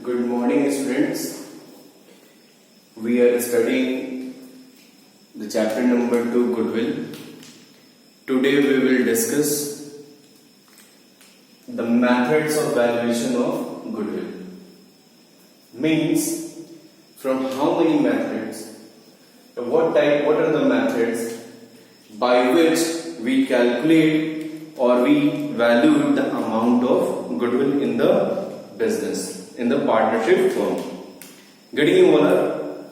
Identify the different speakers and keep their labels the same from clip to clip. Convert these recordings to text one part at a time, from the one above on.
Speaker 1: Good morning, students. We are studying the chapter number 2, Goodwill. Today we will discuss the methods of valuation of goodwill. Means from how many methods, what are the methods by which we calculate or we value the amount of goodwill in the business, in the partnership firm. Getting you all are?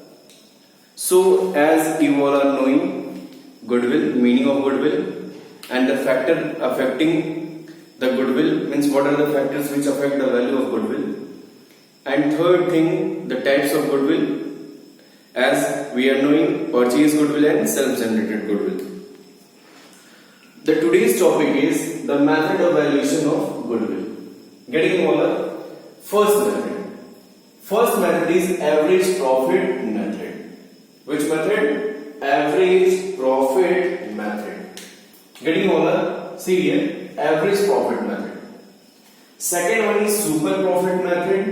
Speaker 1: So as you all are knowing goodwill, meaning of goodwill and the factor affecting the goodwill, means what are the factors which affect the value of goodwill. And third thing, the types of goodwill, as we are knowing purchase goodwill and self-generated goodwill. The today's topic is the method of valuation of goodwill. Getting you all are? First method is average profit method. Which method? Average profit method. Getting all that? See here, average profit method. Second one is super profit method.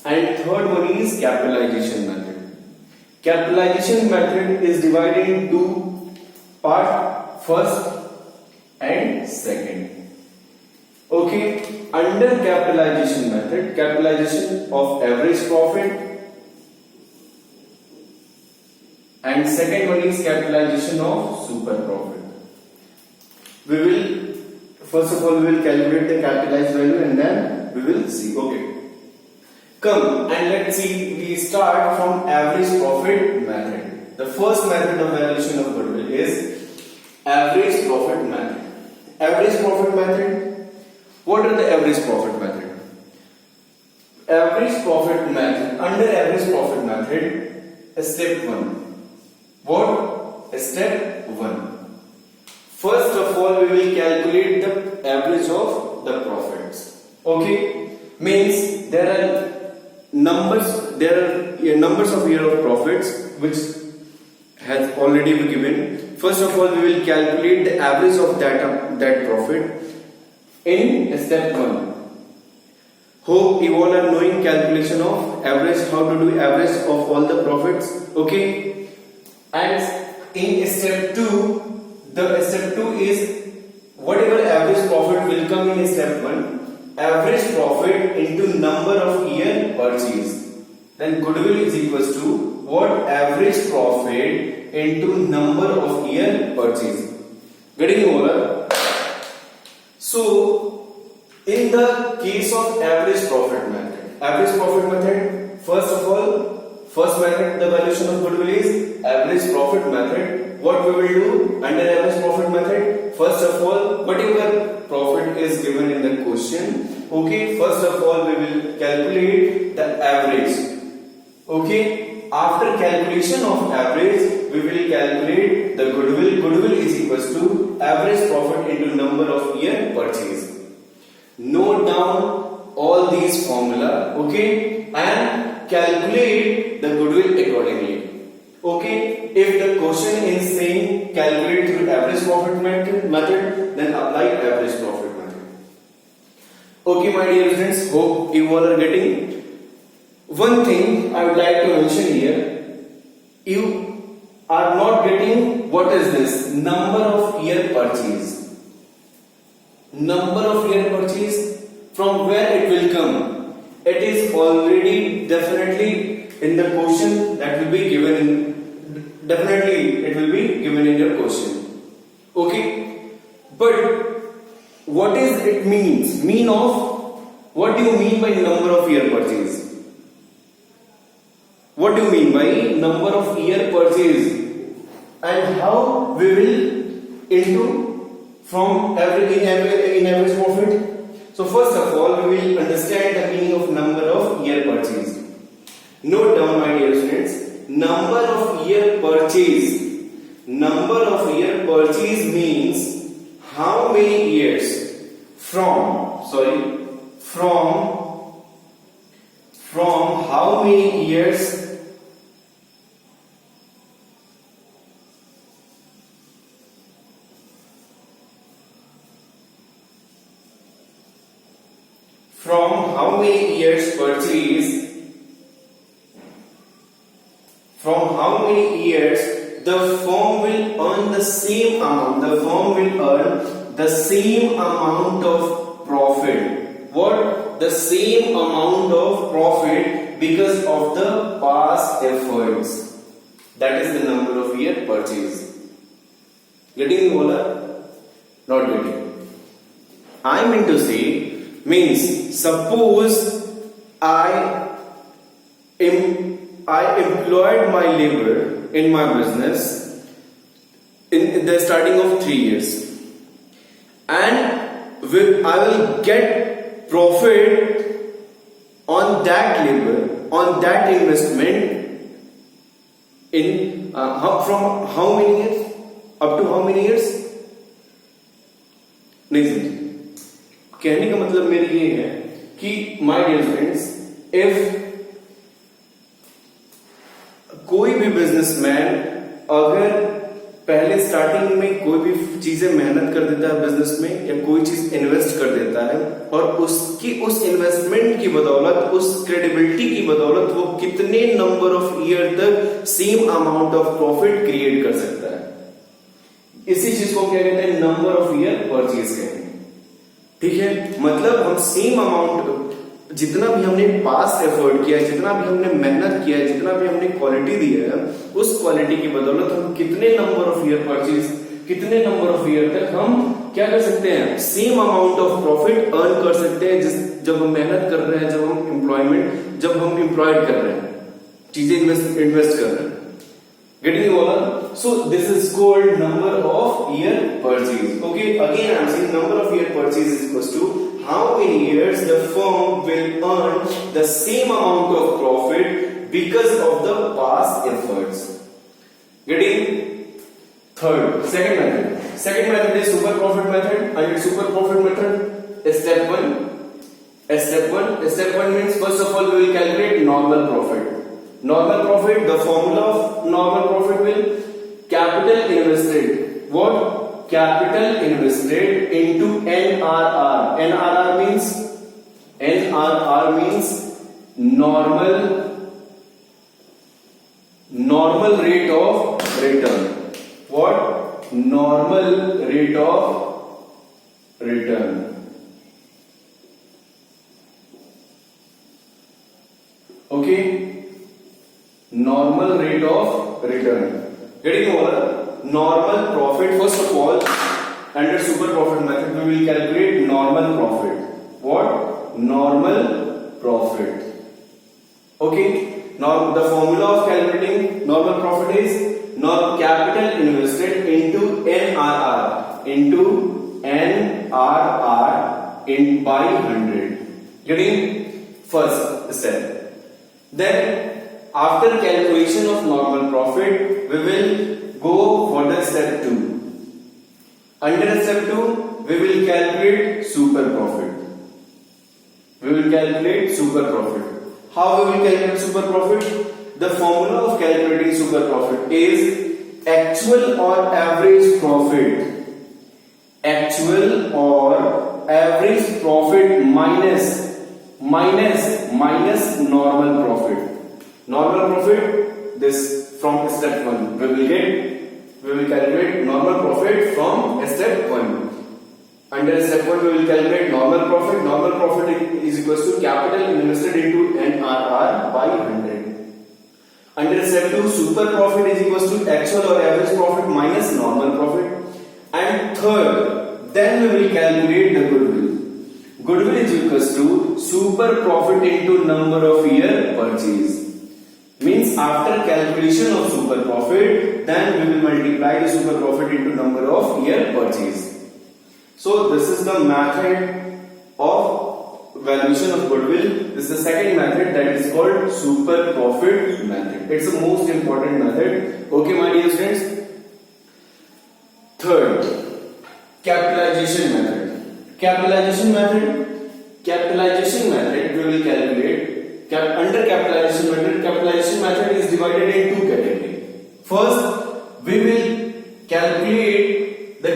Speaker 1: And third one is capitalization method. Capitalization method is divided into part, first and second. Okay, under capitalization method, capitalization of average profit, and second one is capitalization of super profit. We will first of all we will calculate the capitalized value and then we will see. Okay, come and let's see. We start from average profit method. The first method of valuation of goodwill is average profit method. Average profit method. What are the average profit method? Average profit method. Under average profit method, step 1. What? Step 1. First of all, we will calculate the average of the profits. Okay? Means there are numbers of year of profits which has already been given. First of all, we will calculate the average of that profit in step 1. Hope you all are knowing calculation of average, how to do average of all the profits. Okay, and in step 2, the step 2 is whatever average profit will come in step 1, average profit into number of year purchase. Then goodwill is equals to what? Average profit into number of year purchase. Getting over? So, in the case of average profit method, first of all, first method, the valuation of goodwill is average profit method. What we will do under average profit method? First of all, whatever profit is given in the question, okay, first of all we will calculate the average. Okay, after calculation of average, we will calculate the goodwill. Goodwill is equals to average profit into number of year purchase. Note down all these formula, okay, and calculate the goodwill accordingly. Okay, if the question is saying calculate through average profit method, then apply average profit method. Okay, my dear students, hope you all are getting. One thing I would like to mention here, you are not getting what is this? Number of year purchase. Number of year purchase, from where it will come? It is already definitely in the question that will be given in, definitely it will be given in your question. Okay, but what is it means? Mean of, what do you mean by number of year purchase? What do you mean by number of year purchase, and how we will into from in average profit? So first of all, we will understand the meaning of number of year purchase. Note down, my dear students, number of year purchase. Number of year purchase means how many years from how many years from how many years purchase, from how many years the firm will earn the same amount, the firm will earn the same amount of profit. What? The same amount of profit because of the past efforts. That is the number of year purchase. Getting me bola? Not getting. I mean to say, means suppose I employed my labor in my business in the starting of 3 years, and I will get profit on that labor, on that investment in from how many years, up to how many years? नहीं समझे. कहने का मतलब मेरे ये है कि my dear friends, if कोई भी बिजनेसमैन अगर पहले स्टार्टिंग में कोई भी चीजें मेहनत कर देता है बिजनेस में, या कोई चीज इन्वेस्ट कर देता है, और उसकी उस इन्वेस्टमेंट की बदौलत, उस क्रेडिबिलिटी की बदौलत वो कितने नंबर ऑफ ईयर तक same amount of profit create कर सकता है, इसी चीज को क्या कहते हैं? नंबर ऑफ ईयर परचेज कहते हैं. ठीक है, मतलब हम सेम अमाउंट, जितना भी हमने पास्ट एफर्ट किया है, जितना भी हमने मेहनत किया है, जितना भी हमने क्वालिटी दी है, उस क्वालिटी की बदौलत हम कितने नंबर ऑफ ईयर परचेज, कितने नंबर ऑफ ईयर तक हम क्या कर सकते हैं? Same amount of profit earn कर सकते हैं, जब हम मेहनत कर रहे हैं, जब हम एम्प्लॉयड कर रहे हैं, चीजें इन्वेस्ट कर रहे हैं. Getting you all? So this is called number of year purchase. Okay, again I am saying number of year purchase is equals to how many years the firm will earn the same amount of profit because of the past efforts. Getting? Third, second method. Second method is super profit method. Under super profit method, step one means first of all we will calculate normal profit. Normal profit, the formula of normal profit will capital invested. What? Capital invested into NRR. NRR means normal rate of return. What? Normal rate of return. Okay? Normal rate of return. Getting over? Normal profit, first of all, under super profit method we will calculate normal profit. What? Normal profit. Okay? Now the formula of calculating normal profit is capital invested into NRR by 100. Getting? First step. Then after calculation of normal profit, we will go for the step 2. Under step 2, we will calculate super profit. How we will calculate super profit? The formula of calculating super profit is actual or average profit. Actual or average profit minus normal profit. Normal profit, this from step 1 we will calculate normal profit from step 1. Under step 1 we will calculate normal profit. Normal profit is equals to capital invested into NRR by 100. Under step 2 super profit is equals to actual or average profit minus normal profit. And third, then we will calculate the goodwill. Goodwill is equals to super profit into number of year purchase. Means after calculation of super profit, then we will multiply the super profit into number of year purchase. So this is the method of valuation of goodwill. This is the second method, that is called super profit method. It's the most important method. Okay, my dear friends. Third, capitalization method. Capitalization method we will calculate. Under capitalization method is divided in two categories. First, we will calculate the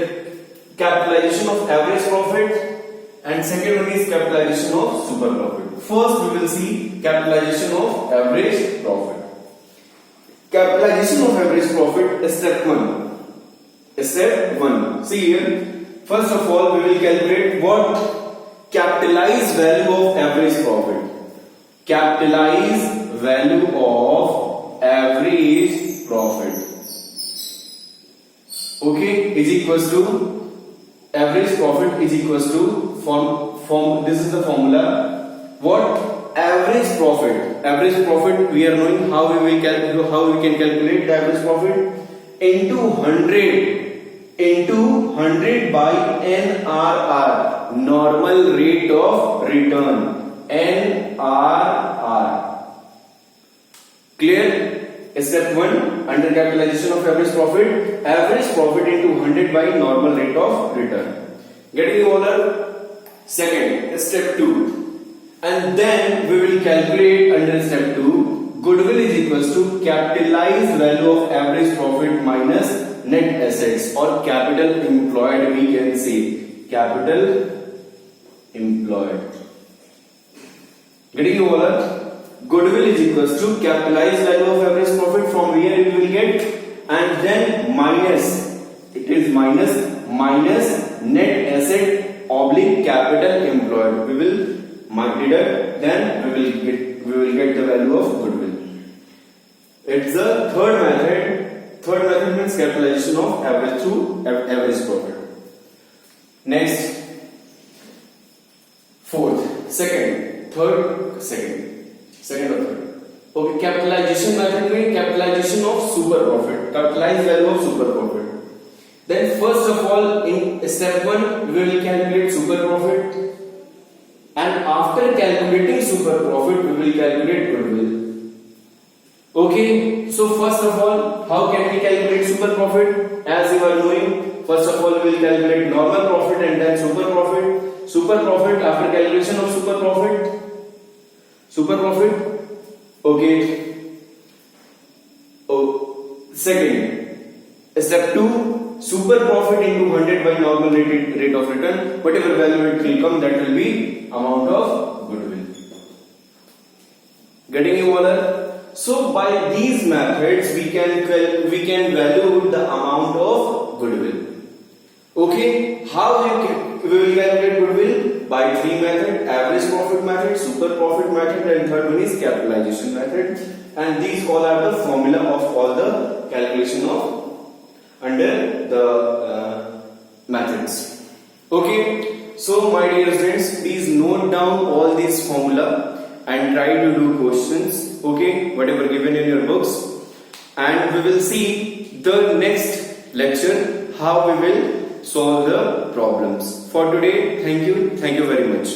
Speaker 1: capitalization of average profit and second one is capitalization of super profit. First we will see capitalization of average profit. Capitalization of average profit is step 1. Step 1. See here. First of all, we will calculate what capitalized value of average profit. Capitalized value of average profit. Okay, is equals to average profit is equals to form. This is the formula. What average profit? Average profit. We are knowing how we can calculate the average profit into 100 by NRR, normal rate of return, NRR. Clear? Step 1, under capitalization of average profit into 100 by normal rate of return. Getting the order? Second, step 2. And then we will calculate under step 2, goodwill is equals to capitalized value of average profit minus net assets or capital employed, we can say. Capital employed. Getting the order? Goodwill is equals to capitalized value of average profit, from where we will get, and then minus net asset oblique capital employed. We will deduct, then we will get the value of goodwill. It's the third method. Third method means capitalization of average through average profit. Next, fourth, second or third. Okay, capitalization method means capitalization of super profit. Capitalized value of super profit. Then first of all, in step 1, we will calculate super profit, and after calculating super profit, we will calculate goodwill. Okay, so first of all, how can we calculate super profit? As you are knowing, first of all, we will calculate normal profit and then super profit. Super profit, after calculation of super profit. Okay. Second, step 2, super profit into 100 by normal rate of return. Whatever value it will come, that will be amount of goodwill. Getting you all? So by these methods, we can value the amount of goodwill. Okay, how we will calculate goodwill? By 3 methods: average profit method, super profit method, and third one is capitalization method. And these all are the formula of all the calculation of under the methods. Okay, so my dear friends, please note down all these formula and try to do questions. Okay, whatever given in your books, and we will see the next lecture how we will solve the problems. For today, thank you very much.